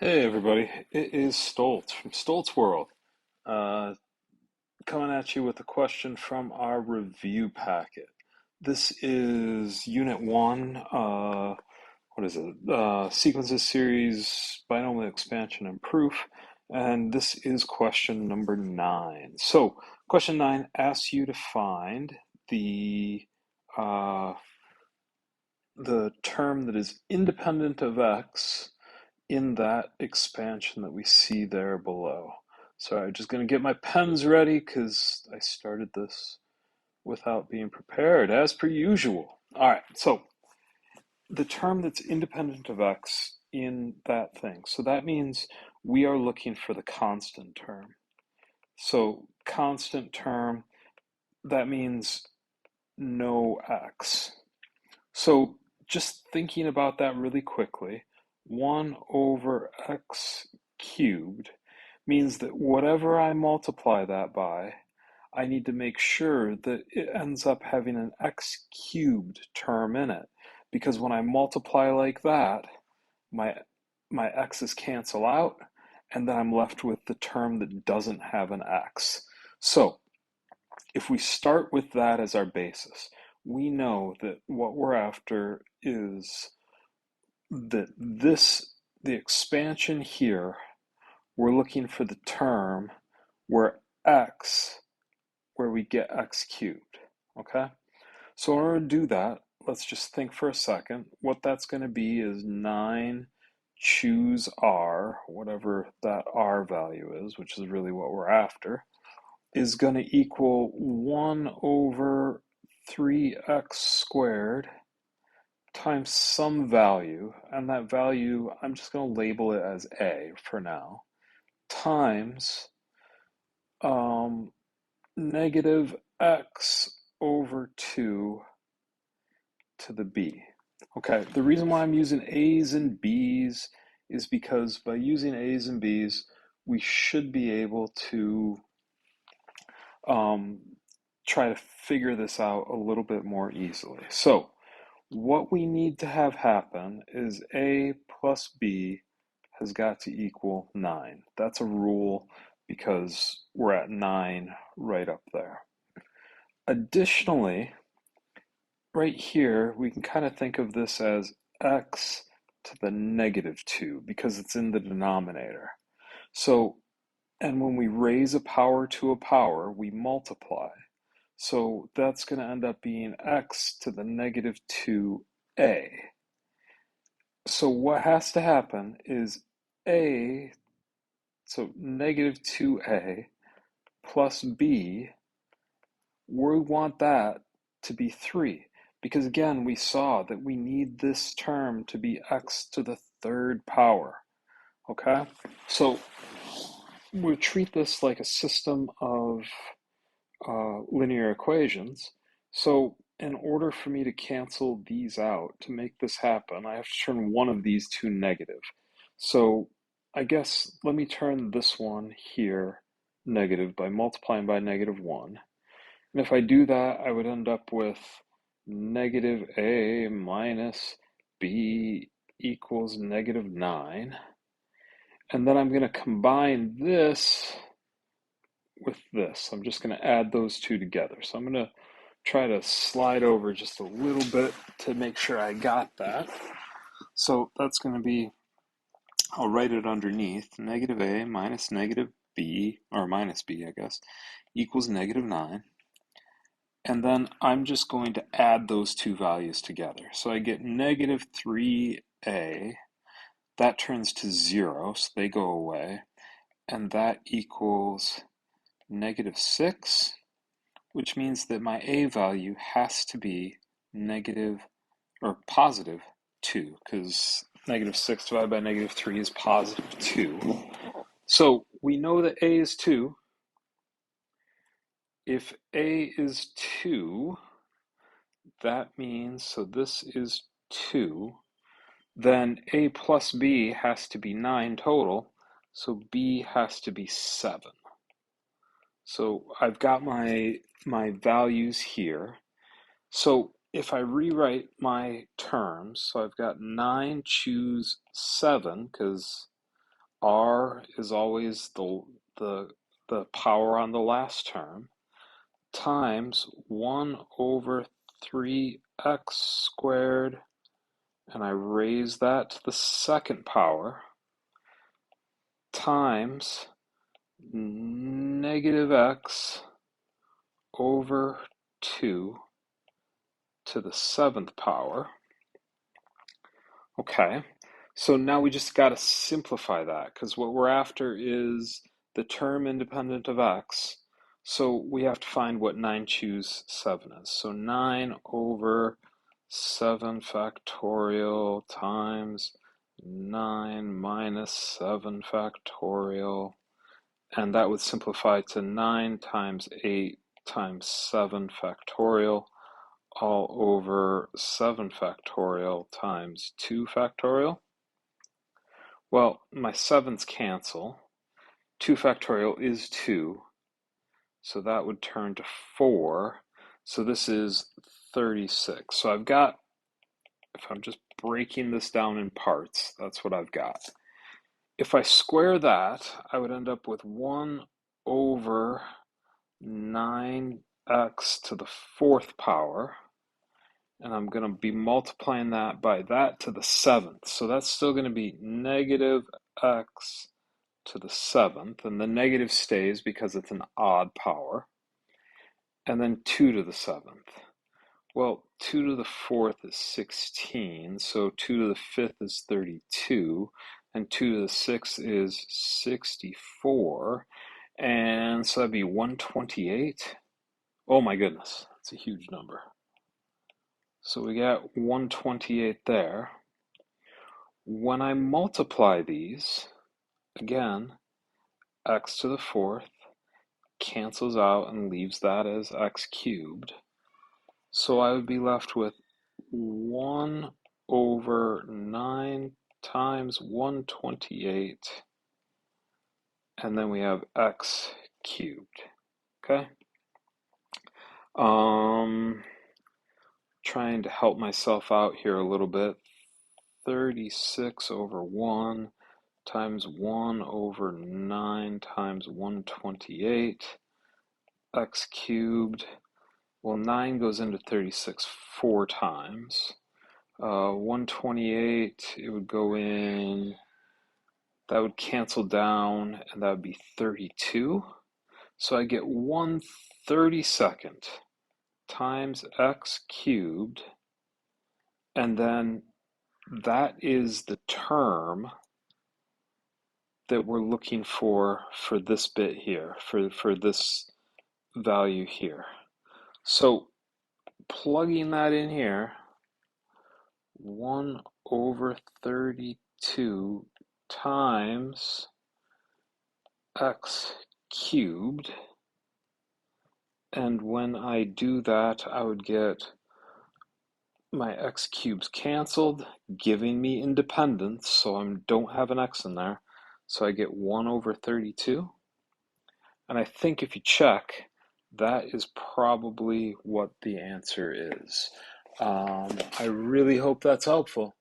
Hey everybody, it is Stoltz from Stoltz-World, uh, coming at you with a question from our review packet. This is Unit 1, what is it? Sequences Series, Binomial Expansion and Proof, and this is question number 9. So, question 9 asks you to find the, uh, the term that is independent of x in that expansion that we see there below. So I'm just going to get my pens ready because I started this without being prepared, as per usual. All right, so the term that's independent of x in that thing. So that means we are looking for the constant term. So constant term, that means no x. So just thinking about that really quickly, 1 over x cubed means that whatever I multiply that by, I need to make sure that it ends up having an x cubed term in it. Because when I multiply like that, my, my x's cancel out, and then I'm left with the term that doesn't have an x. So if we start with that as our basis, we know that what we're after is that the expansion here, we're looking for the term where where we get x cubed, okay? So in order to do that, let's just think for a second. What that's going to be is 9 choose r, whatever that r value is, which is really what we're after, is going to equal 1 over 3x squared times some value, and that value, I'm just going to label it as a for now, times negative x over 2 to the b. Okay, the reason why I'm using a's and b's is because by using a's and b's, we should be able to um, try to figure this out a little bit more easily. So what we need to have happen is a plus b has got to equal 9. That's a rule because we're at 9 right up there. Additionally, right here, we can kind of think of this as x to the negative 2 because it's in the denominator. So, and when we raise a power to a power, we multiply. So that's going to end up being x to the negative 2a. So what has to happen is a, so negative 2a plus b, we want that to be 3. Because again, we saw that we need this term to be x to the third power. Okay? So we treat this like a system of linear equations. So in order for me to cancel these out, to make this happen, I have to turn one of these two negative. So I guess let me turn this one here negative by multiplying by negative 1. And if I do that, I would end up with negative a minus b equals negative 9. And then I'm going to combine this with this. I'm just going to add those two together. So I'm going to try to slide over just a little bit to make sure I got that. So that's going to be, I'll write it underneath, negative a minus negative b, or minus b, I guess, equals negative 9. And then I'm just going to add those two values together. So I get negative 3a, that turns to 0, so they go away, and that equals negative 6, which means that my a value has to be negative or positive 2, because negative 6 divided by negative 3 is positive 2. So we know that a is 2. If a is 2, that means, so this is 2, then a plus b has to be 9 total, so b has to be 7. So I've got my values here. So if I rewrite my terms, so I've got 9 choose 7, because R is always the power on the last term, times 1 over 3x squared, and I raise that to the second power, times negative x over 2 to the seventh power. Okay, so now we just got to simplify that because what we're after is the term independent of x. So we have to find what 9 choose 7 is. So 9 over 7 factorial times 9 minus 7 factorial. And that would simplify to 9 times 8 times 7 factorial all over 7 factorial times 2 factorial. Well, my 7's cancel. 2 factorial is 2, so that would turn to 4. So this is 36. So I've got, if I'm just breaking this down in parts, that's what I've got. If I square that, I would end up with 1 over 9x to the fourth power, and I'm going to be multiplying that by that to the seventh. So that's still going to be negative x to the seventh, and the negative stays because it's an odd power, and then 2 to the seventh. Well, 2 to the fourth is 16, so 2 to the fifth is 32, and 2 to the sixth is 64, and so that'd be 128. Oh my goodness, that's a huge number. So we got 128 there. When I multiply these, again, x to the fourth cancels out and leaves that as x cubed. So I would be left with 1 over 9 times 128, and then we have x cubed. Okay? Trying to help myself out here a little bit. 36 over 1 times 1 over 9 times 128, x cubed. Well, 9 goes into 36 4 times. 128, it would go in, that would cancel down, and that would be 32. So I get 1/32 times x cubed, and then that is the term that we're looking for this bit here, for this value here. So plugging that in here, 1 over 32 times x cubed, and when I do that, I would get my x cubes canceled, giving me independence, so I don't have an x in there. So I get 1 over 32. And I think if you check, that is probably what the answer is. I really hope that's helpful.